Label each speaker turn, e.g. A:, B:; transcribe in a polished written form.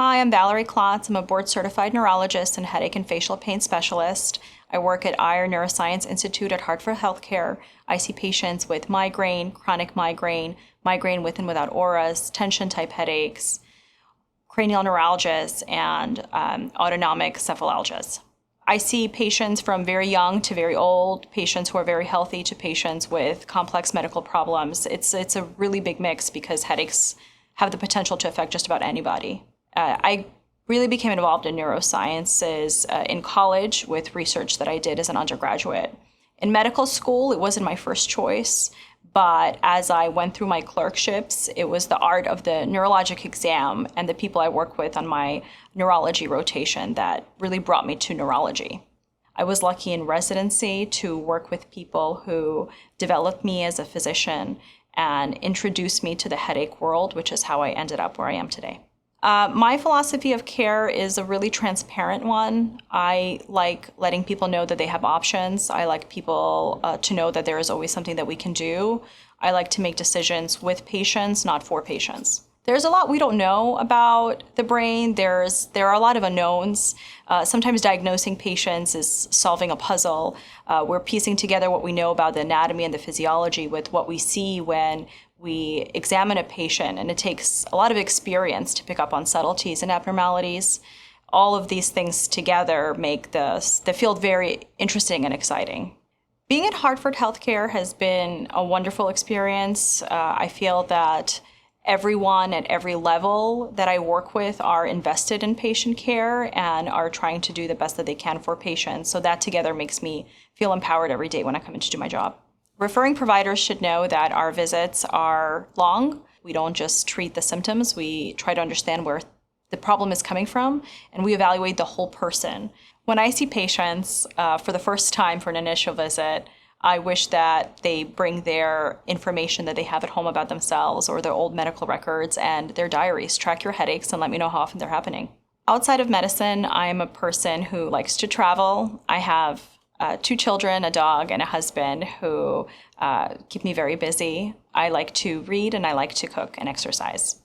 A: Hi, I'm Valerie Klats. I'm a board-certified neurologist and headache and facial pain specialist. I work at Eye Neuroscience Institute at Hartford Healthcare. I see patients with migraine, chronic migraine, migraine with and without auras, tension-type headaches, cranial neuralgias, and autonomic cephalalgias. I see patients from very young to very old, patients who are very healthy to patients with complex medical problems. It's a really big mix because headaches have the potential to affect just about anybody. I really became involved in neurosciences in college with research that I did as an undergraduate. In medical school, it wasn't my first choice, but as I went through my clerkships, it was the art of the neurologic exam and the people I work with on my neurology rotation that really brought me to neurology. I was lucky in residency to work with people who developed me as a physician and introduced me to the headache world, which is how I ended up where I am today. My philosophy of care is a really transparent one. I like letting people know that they have options. I like people to know that there is always something that we can do. I like to make decisions with patients, not for patients. There's a lot we don't know about the brain. There are a lot of unknowns. Sometimes diagnosing patients is solving a puzzle. We're piecing together what we know about the anatomy and the physiology with what we see when we examine a patient, and it takes a lot of experience to pick up on subtleties and abnormalities. All of these things together make the field very interesting and exciting. Being at Hartford Healthcare has been a wonderful experience. I feel that everyone at every level that I work with are invested in patient care and are trying to do the best that they can for patients. So that together makes me feel empowered every day when I come in to do my job. Referring providers should know that our visits are long. We don't just treat the symptoms. We try to understand where the problem is coming from, and we evaluate the whole person. When I see patients for the first time for an initial visit, I wish that they bring their information that they have at home about themselves or their old medical records and their diaries. Track your headaches and let me know how often they're happening. Outside of medicine, I'm a person who likes to travel. I have 2 children, a dog, and a husband who keep me very busy. I like to read and I like to cook and exercise.